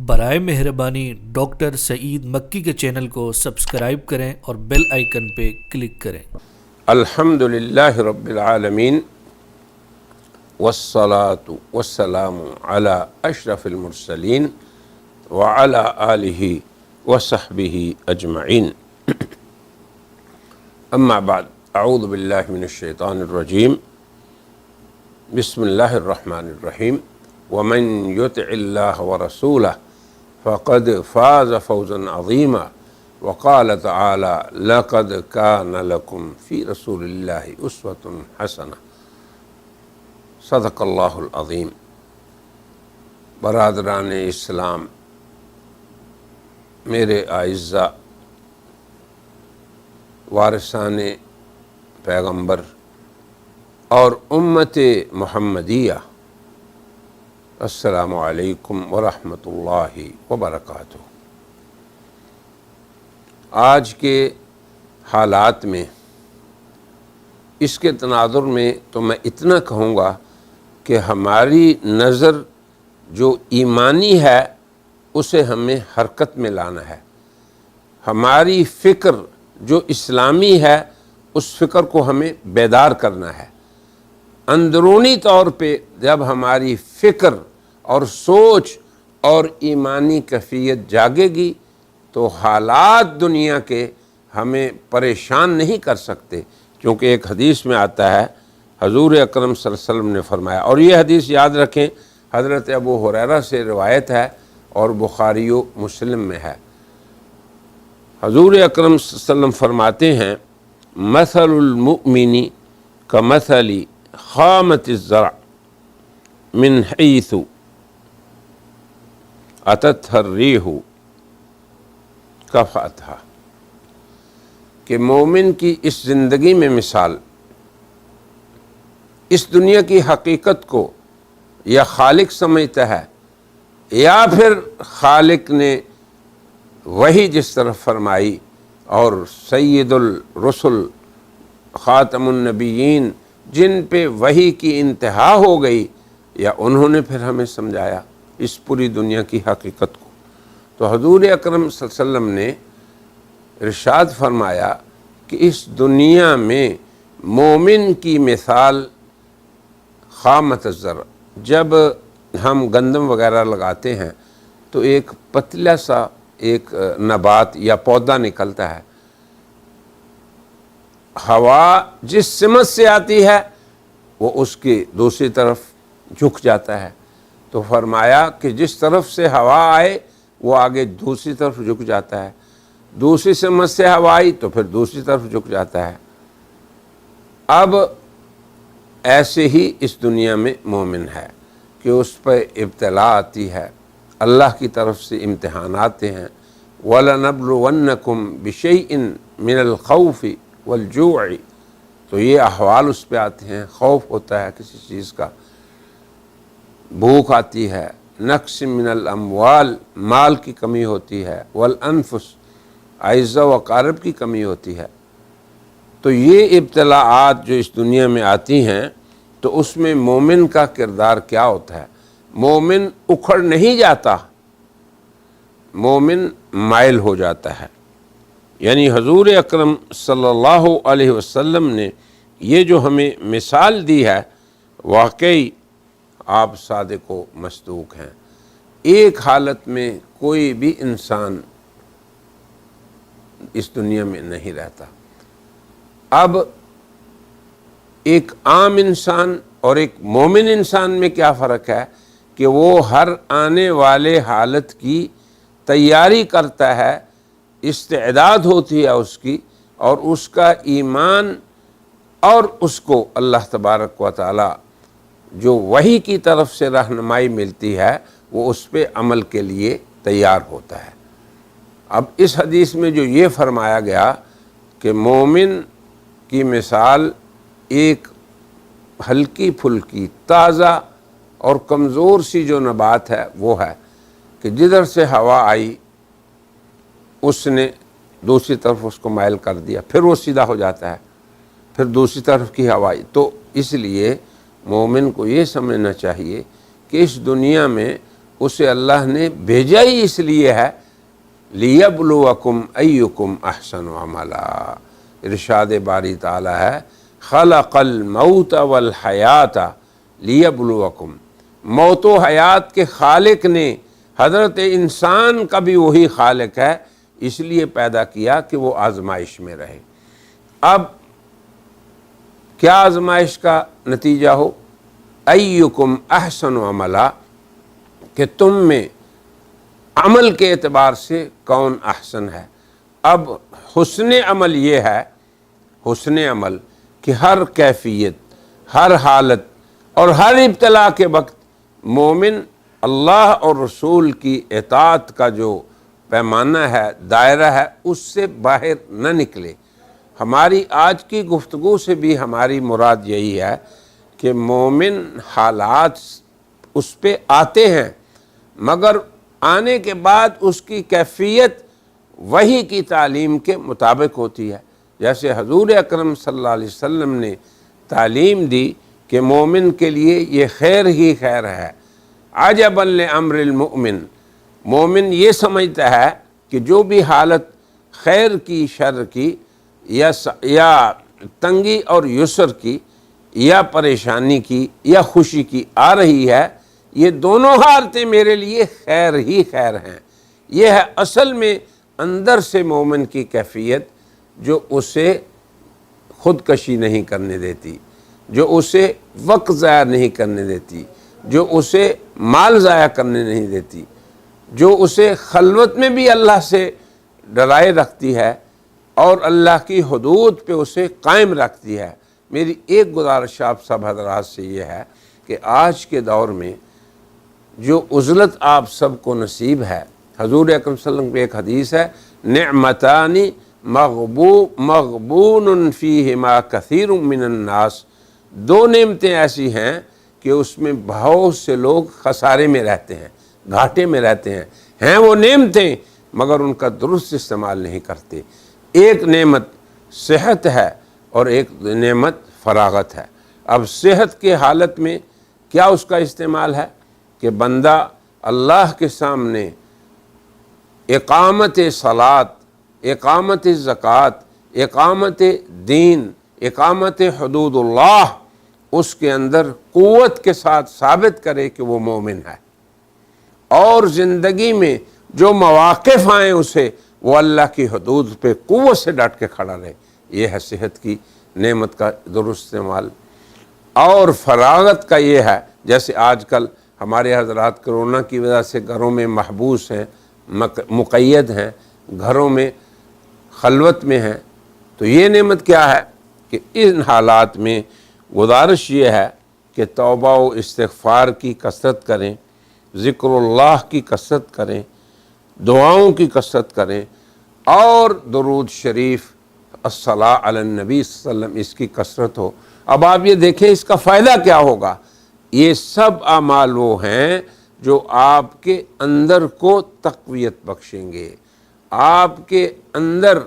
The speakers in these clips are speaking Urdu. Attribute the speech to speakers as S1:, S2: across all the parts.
S1: برائے مہربانی ڈاکٹر سعید مکی کے چینل کو سبسکرائب کریں اور بیل آئیکن پہ کلک کریں۔
S2: الحمدللہ رب العالمین والصلاة والسلام علی اشرف المرسلین وعلی آلہ وصحبہ اجمعین۔ اما بعد، اعوذ باللہ من الشیطان الرجیم، بسم اللہ الرحمن الرحیم۔ ومن یطع اللہ ورسولہ فقد فاز فوزا عظیما وقال تعالی لقد کان لکم فی رسول اللہ اسوۃ حسنہ۔ صدق اللہ العظیم۔ برادران اسلام، میرے اعزاء وارثان پیغمبر اور امت محمدیہ، السلام علیکم ورحمۃ اللہ وبرکاتہ۔ آج کے حالات میں، اس کے تناظر میں تو میں اتنا کہوں گا کہ ہماری نظر جو ایمانی ہے اسے ہمیں حرکت میں لانا ہے۔ ہماری فکر جو اسلامی ہے اس فکر کو ہمیں بیدار کرنا ہے۔ اندرونی طور پہ جب ہماری فکر اور سوچ اور ایمانی کیفیت جاگے گی تو حالات دنیا کے ہمیں پریشان نہیں کر سکتے، کیونکہ ایک حدیث میں آتا ہے، حضور اکرم صلی اللہ علیہ وسلم نے فرمایا، اور یہ حدیث یاد رکھیں حضرت ابو ہریرہ سے روایت ہے اور بخاری و مسلم میں ہے۔ حضور اکرم صلی اللہ علیہ وسلم فرماتے ہیں، مثل المؤمن کمثل خامۃ الزرع من حیث اتتها الریح کفأتها، کہ مومن کی اس زندگی میں مثال اس دنیا کی حقیقت کو یا خالق سمجھتا ہے یا پھر خالق نے وہی جس طرف فرمائی اور سید الرسل خاتم النبیین جن پہ وحی کی انتہا ہو گئی، یا انہوں نے پھر ہمیں سمجھایا اس پوری دنیا کی حقیقت کو۔ تو حضور اکرم صلی اللہ علیہ وسلم نے ارشاد فرمایا کہ اس دنیا میں مومن کی مثال خامۃ الزرع، جب ہم گندم وغیرہ لگاتے ہیں تو ایک پتلا سا ایک نبات یا پودا نکلتا ہے، ہوا جس سمت سے آتی ہے وہ اس کی دوسری طرف جھک جاتا ہے۔ تو فرمایا کہ جس طرف سے ہوا آئے وہ آگے دوسری طرف جھک جاتا ہے، دوسری سمت سے ہوا آئی تو پھر دوسری طرف جھک جاتا ہے۔ اب ایسے ہی اس دنیا میں مومن ہے کہ اس پہ ابتلا آتی ہے، اللہ کی طرف سے امتحانات ہیں۔ وَلَنَبْلُوَنَّكُمْ بِشَيْءٍ مِّنَ الْخَوْفِ وَالْجُوعِ، تو یہ احوال اس پہ آتے ہیں، خوف ہوتا ہے کسی چیز کا، بھوک آتی ہے، نقص من الاموال، مال کی کمی ہوتی ہے، والانفس، اعزہ و اقارب کی کمی ہوتی ہے۔ تو یہ ابتلاعات جو اس دنیا میں آتی ہیں تو اس میں مومن کا کردار کیا ہوتا ہے؟ مومن اکھڑ نہیں جاتا، مومن مائل ہو جاتا ہے۔ یعنی حضور اکرم صلی اللہ علیہ وسلم نے یہ جو ہمیں مثال دی ہے، واقعی آپ صادق و مصدوق ہیں۔ ایک حالت میں کوئی بھی انسان اس دنیا میں نہیں رہتا۔ اب ایک عام انسان اور ایک مومن انسان میں کیا فرق ہے کہ وہ ہر آنے والے حالت کی تیاری کرتا ہے، استعداد ہوتی ہے اس کی، اور اس کا ایمان اور اس کو اللہ تبارک و تعالی جو وحی کی طرف سے رہنمائی ملتی ہے وہ اس پہ عمل کے لیے تیار ہوتا ہے۔ اب اس حدیث میں جو یہ فرمایا گیا کہ مومن کی مثال ایک ہلکی پھلکی تازہ اور کمزور سی جو نبات ہے وہ ہے کہ جدھر سے ہوا آئی اس نے دوسری طرف اس کو مائل کر دیا، پھر وہ سیدھا ہو جاتا ہے، پھر دوسری طرف کی ہوا آئی۔ تو اس لیے مومن کو یہ سمجھنا چاہیے کہ اس دنیا میں اسے اللہ نے بھیجا ہی اس لیے ہے لیبلوکم ایکم احسن عملا۔ ارشاد باری تعالیٰ ہے خلق الموت والحیات لیبلوکم، موت و حیات کے خالق نے حضرت انسان کا بھی وہی خالق ہے، اس لیے پیدا کیا کہ وہ آزمائش میں رہے۔ اب کیا آزمائش کا نتیجہ ہو؟ ایکم احسن عملا، کہ تم میں عمل کے اعتبار سے کون احسن ہے۔ اب حسن عمل یہ ہے، حسن عمل کہ ہر کیفیت، ہر حالت اور ہر ابتلا کے وقت مومن اللہ اور رسول کی اطاعت کا جو پیمانہ ہے، دائرہ ہے، اس سے باہر نہ نکلے۔ ہماری آج کی گفتگو سے بھی ہماری مراد یہی ہے کہ مومن حالات اس پہ آتے ہیں، مگر آنے کے بعد اس کی کیفیت وحی کی تعلیم کے مطابق ہوتی ہے۔ جیسے حضور اکرم صلی اللہ علیہ وسلم نے تعلیم دی کہ مومن کے لیے یہ خیر ہی خیر ہے۔ عجبا لامر المؤمن، مومن یہ سمجھتا ہے کہ جو بھی حالت خیر کی، شر کی، یا تنگی اور یسر کی، یا پریشانی کی، یا خوشی کی آ رہی ہے، یہ دونوں حالتیں میرے لیے خیر ہی خیر ہیں۔ یہ ہے اصل میں اندر سے مومن کی کیفیت، جو اسے خودکشی نہیں کرنے دیتی، جو اسے وقت ضائع نہیں کرنے دیتی، جو اسے مال ضائع کرنے نہیں دیتی، جو اسے خلوت میں بھی اللہ سے ڈرائے رکھتی ہے اور اللہ کی حدود پہ اسے قائم رکھتی ہے۔ میری ایک گزارش آپ سب حضرات سے یہ ہے کہ آج کے دور میں جو عزلت آپ سب کو نصیب ہے، حضور اکرم صلی اللہ علیہ وسلم کی ایک حدیث ہے نعمتان مغبون فیہما کثیر من الناس، دو نعمتیں ایسی ہیں کہ اس میں بہت سے لوگ خسارے میں رہتے ہیں، گھاٹے میں رہتے ہیں وہ نعمتیں مگر ان کا درست استعمال نہیں کرتے۔ ایک نعمت صحت ہے اور ایک نعمت فراغت ہے۔ اب صحت کے حالت میں کیا اس کا استعمال ہے کہ بندہ اللہ کے سامنے اقامت صلاۃ، اقامت زکوٰۃ، اقامت دین، اقامت حدود اللہ، اس کے اندر قوت کے ساتھ ثابت کرے کہ وہ مومن ہے، اور زندگی میں جو مواقف آئیں اسے وہ اللہ کی حدود پہ قوت سے ڈٹ کے کھڑا رہے۔ یہ ہے صحت کی نعمت کا درست استعمال۔ اور فراغت کا یہ ہے، جیسے آج کل ہمارے حضرات کرونا کی وجہ سے گھروں میں محبوس ہیں، مقید ہیں، گھروں میں خلوت میں ہیں، تو یہ نعمت کیا ہے کہ ان حالات میں گزارش یہ ہے کہ توبہ و استغفار کی کثرت کریں، ذکر اللہ کی کثرت کریں، دعاؤں کی کثرت کریں، اور درود شریف الصلاۃ علی النبی صلی اللہ علیہ وسلم اس کی کثرت ہو۔ اب آپ یہ دیکھیں اس کا فائدہ کیا ہوگا۔ یہ سب اعمال وہ ہیں جو آپ کے اندر کو تقویت بخشیں گے، آپ کے اندر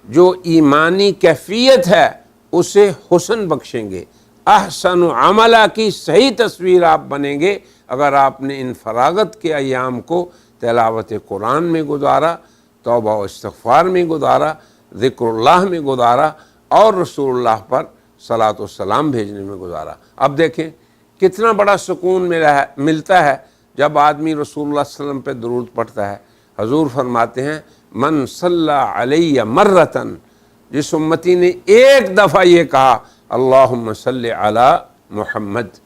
S2: جو ایمانی کیفیت ہے اسے حسن بخشیں گے۔ احسن عملہ کی صحیح تصویر آپ بنیں گے اگر آپ نے ان فراغت کے ایام کو تلاوت قرآن میں گزارا، توبہ و استغفار میں گزارا، ذکر اللہ میں گزارا، اور رسول اللہ پر صلاۃ و سلام بھیجنے میں گزارا۔ اب دیکھیں کتنا بڑا سکون ملتا ہے جب آدمی رسول اللہ صلی اللہ علیہ وسلم پہ درود پڑھتا ہے۔ حضور فرماتے ہیں من صلی علیہ مرتن، جس امتی نے ایک دفعہ یہ کہا اللہم صلی علی محمد،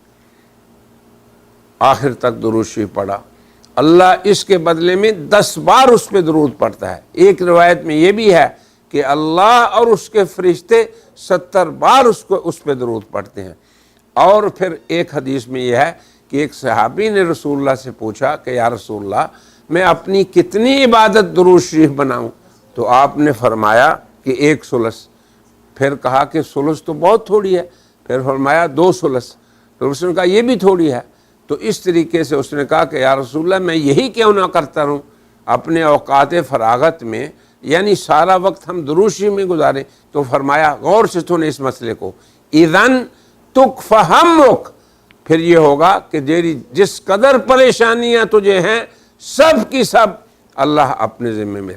S2: آخر تک درود شریف پڑھا، اللہ اس کے بدلے میں 10 بار اس پہ درود پڑھتا ہے۔ ایک روایت میں یہ بھی ہے کہ اللہ اور اس کے فرشتے 70 بار اس پہ درود پڑھتے ہیں۔ اور پھر ایک حدیث میں یہ ہے کہ ایک صحابی نے رسول اللہ سے پوچھا کہ یا رسول اللہ میں اپنی کتنی عبادت درود شریف بناؤں؟ تو آپ نے فرمایا کہ 1 ثلث۔ پھر کہا کہ ثلث تو بہت تھوڑی ہے، پھر فرمایا 2 ثلث۔ تو اس نے کہا یہ بھی تھوڑی ہے۔ تو اس طریقے سے اس نے کہا کہ یا رسول اللہ میں یہی کیوں نہ کرتا رہوں اپنے اوقات فراغت میں، یعنی سارا وقت ہم درود شریف میں گزاریں۔ تو فرمایا غور سے سن اس مسئلے کو، اذن تکفی ہمک، پھر یہ ہوگا کہ جس قدر پریشانیاں تجھے ہیں سب کی سب اللہ اپنے ذمے میں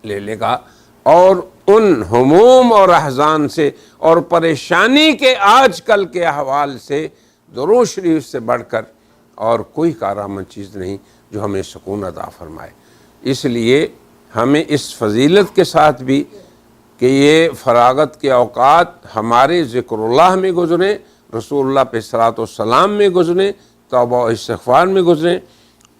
S2: لے لے گا، اور ان ہموم اور احزان سے اور پریشانی کے آج کل کے احوال سے درود شریف سے بڑھ کر اور کوئی کارآمد چیز نہیں جو ہمیں سکون عطا فرمائے۔ اس لیے ہمیں اس فضیلت کے ساتھ بھی کہ یہ فراغت کے اوقات ہمارے ذکر اللہ میں گزریں، رسول اللہ پہ صلوات و سلام میں گزریں، توبہ و استغفار میں گزریں،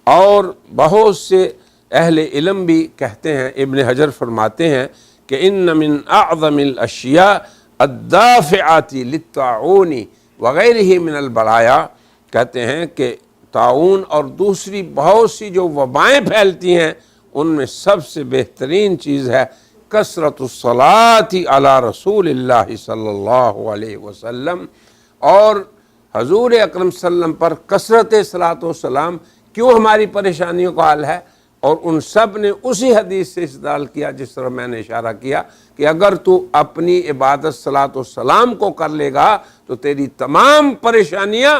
S2: اور بہت سے اہل علم بھی کہتے ہیں، ابن حجر فرماتے ہیں کہ ان من اعظم الاشیاء الدافعات للطاعون وغیرہ من البلایا، کہتے ہیں کہ طاعون اور دوسری بہت سی جو وبائیں پھیلتی ہیں ان میں سب سے بہترین چیز ہے کثرت الصلاۃ علی رسول اللہ صلی اللہ علیہ وسلم، اور حضور اکرم صلی اللہ علیہ وسلم پر کثرت صلاۃ و سلام کیوں ہماری پریشانیوں کا حل ہے۔ اور ان سب نے اسی حدیث سے استدلال کیا جس طرح میں نے اشارہ کیا کہ اگر تو اپنی عبادت صلاۃ و سلام کو کر لے گا تو تیری تمام پریشانیاں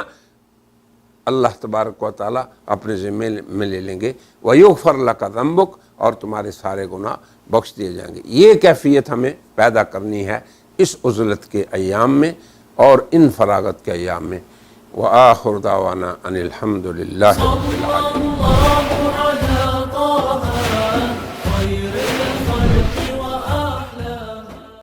S2: اللہ تبارک و تعالیٰ اپنے ذمے میں لے لیں گے، وَيُغْفَرْ لَكَ ذَنْبُكَ، اور تمہارے سارے گناہ بخش دیے جائیں گے۔ یہ کیفیت ہمیں پیدا کرنی ہے اس عزلت کے ایام میں اور ان فراغت کے ایام میں۔ وآخر دعوانا ان الحمد للہ رب العالمین۔